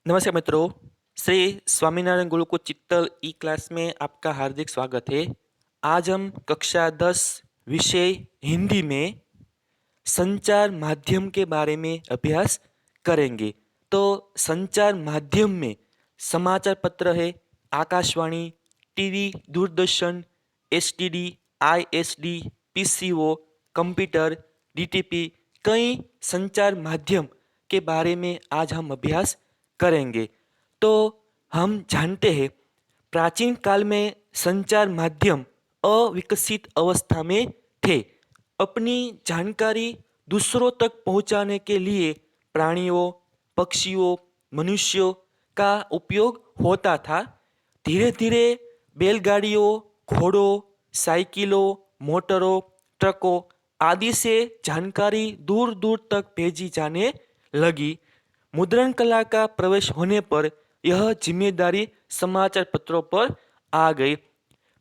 नमस्कार मित्रों। श्री स्वामीनारायण गुरुकुल चित्तल ई क्लास में आपका हार्दिक स्वागत है। आज हम कक्षा 10 विषय हिंदी में संचार माध्यम के बारे में अभ्यास करेंगे। तो संचार माध्यम में समाचार पत्र है, Akashvani, TV, Doordarshan, STD, ISD, PCO, computer, DTP, कई संचार माध्यम के बारे में आज हम अभ्यास करेंगे। तो हम जानते हैं प्राचीन काल में संचार माध्यम अविकसित अवस्था में थे। अपनी जानकारी दूसरों तक पहुंचाने के लिए प्राणियों, पक्षियों, मनुष्यों का उपयोग होता था। धीरे धीरे बैलगाड़ियों, घोड़ों, साइकिलों, मोटरों, ट्रकों आदि से जानकारी दूर दूर तक भेजी जाने लगी। मुद्रण कला का प्रवेश होने पर यह जिम्मेदारी समाचार पत्रों पर आ गई।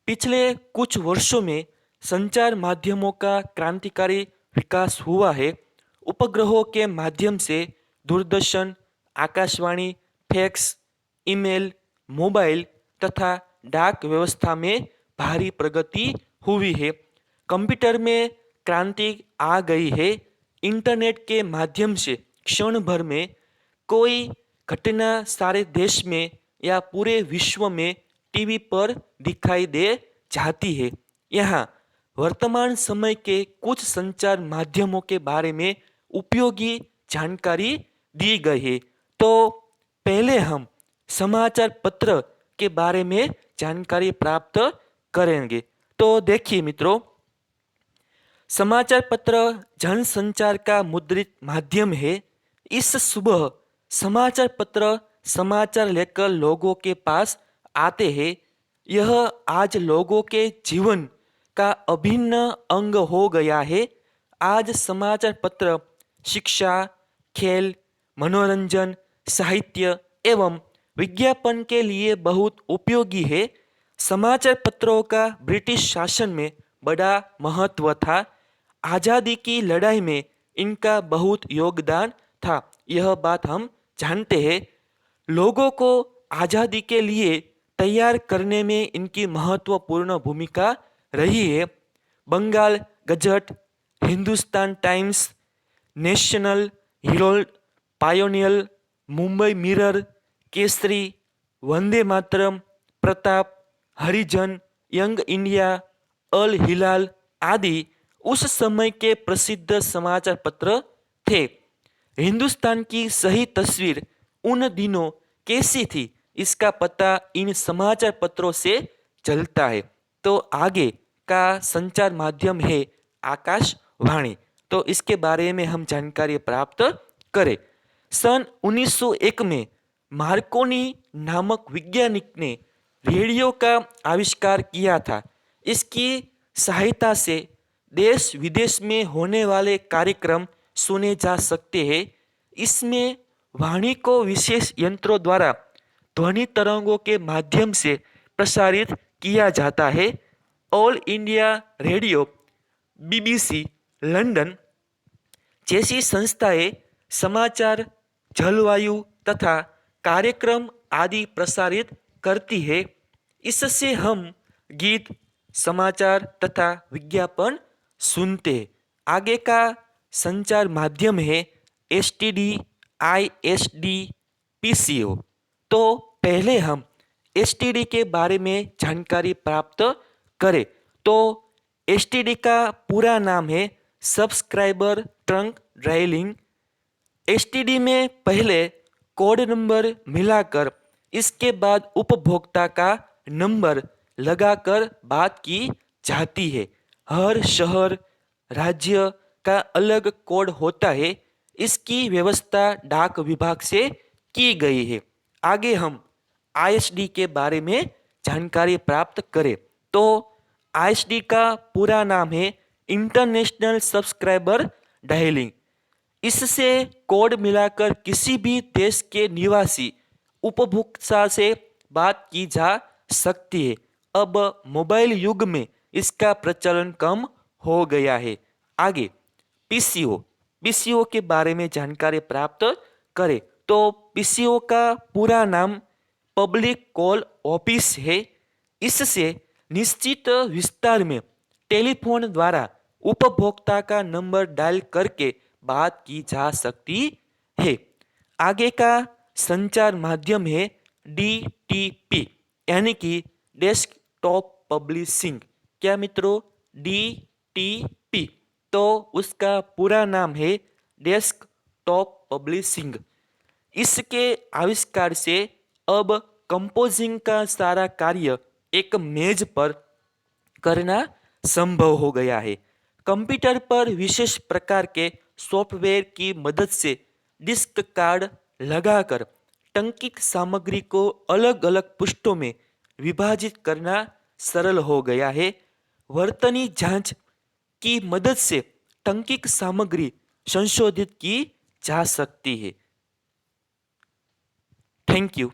पिछले कुछ वर्षों में संचार माध्यमों का क्रांतिकारी विकास हुआ है। उपग्रहों के माध्यम से Doordarshan, Akashvani, fax, email, mobile तथा डाक व्यवस्था में भारी प्रगति हुई है। कंप्यूटर में क्रांति आ गई है। इंटरनेट के माध्यम से क्षण भर में कोई घटना सारे देश में या पूरे विश्व में टीवी पर दिखाई दे जाती है। यहाँ वर्तमान समय के कुछ संचार माध्यमों के बारे में उपयोगी जानकारी दी गई है। तो पहले हम समाचार पत्र के बारे में जानकारी प्राप्त करेंगे। तो देखिए मित्रों, समाचार पत्र जनसंचार का मुद्रित माध्यम है। इस सुबह समाचार पत्र समाचार लेकर लोगों के पास आते हैं। यह आज लोगों के जीवन का अभिन्न अंग हो गया है। आज समाचार पत्र शिक्षा, खेल, मनोरंजन, साहित्य एवं विज्ञापन के लिए बहुत उपयोगी है। समाचार पत्रों का ब्रिटिश शासन में बड़ा महत्व था। आज़ादी की लड़ाई में इनका बहुत योगदान था, यह बात हम जानते हैं। लोगों को आज़ादी के लिए तैयार करने में इनकी महत्वपूर्ण भूमिका रही है। Bengal Gazette, Hindustan Times, National Herald, Pioneer, Mumbai Mirror, Kesari, Vande Mataram, Pratap, Harijan, Young India, Al Hilal आदि उस समय के प्रसिद्ध समाचार पत्र थे। हिंदुस्तान की सही तस्वीर उन दिनों कैसी थी, इसका पता इन समाचार पत्रों से चलता है। तो आगे का संचार माध्यम है आकाशवाणी। तो इसके बारे में हम जानकारी प्राप्त करें। सन 1901 में मार्कोनी नामक वैज्ञानिक ने रेडियो का आविष्कार किया था। इसकी सहायता से देश विदेश में होने वाले कार्यक्रम सुने जा सकते हैं। इसमें वाणी को विशेष यंत्रों द्वारा ध्वनि तरंगों के माध्यम से प्रसारित किया जाता है। All India radio, BBC, London जैसी संस्थाएं समाचार, जलवायु तथा कार्यक्रम आदि प्रसारित करती है। इससे हम गीत, समाचार तथा विज्ञापन सुनते हैं। आगे का संचार माध्यम है एसटीडी, आईएसडी, पीसीओ। तो पहले हम एसटीडी के बारे में जानकारी प्राप्त करें। तो एसटीडी का पूरा नाम है सब्सक्राइबर ट्रंक डायलिंग। एसटीडी में पहले कोड नंबर मिलाकर इसके बाद उपभोक्ता का नंबर लगाकर बात की जाती है। हर शहर, राज्य का अलग कोड होता है। इसकी व्यवस्था डाक विभाग से की गई है। आगे हम आईएसडी के बारे में जानकारी प्राप्त करें। तो आईएसडी का पूरा नाम है इंटरनेशनल सब्सक्राइबर डायलिंग। इससे कोड मिलाकर किसी भी देश के निवासी उपभोक्ता से बात की जा सकती है। अब मोबाइल युग में इसका प्रचलन कम हो गया है। आगे पीसीओ के बारे में जानकारी प्राप्त करें। तो पीसीओ का पूरा नाम पब्लिक कॉल ऑफिस है। इससे निश्चित विस्तार में टेलीफोन द्वारा उपभोक्ता का नंबर डायल करके बात की जा सकती है। आगे का संचार माध्यम है डीटीपी, यानी कि डेस्कटॉप पब्लिशिंग। क्या मित्रों? डीटीपी, तो उसका पूरा नाम है डेस्कटॉप पब्लिशिंग। इसके आविष्कार से अब कंपोजिंग का सारा कार्य एक मेज पर करना संभव हो गया है। कंप्यूटर पर विशेष प्रकार के सॉफ्टवेयर की मदद से डिस्क कार्ड लगाकर टंकित सामग्री को अलग अलग पृष्ठों में विभाजित करना सरल हो गया है। वर्तनी जांच की मदद से टंकित सामग्री संशोधित की जा सकती है। Thank you.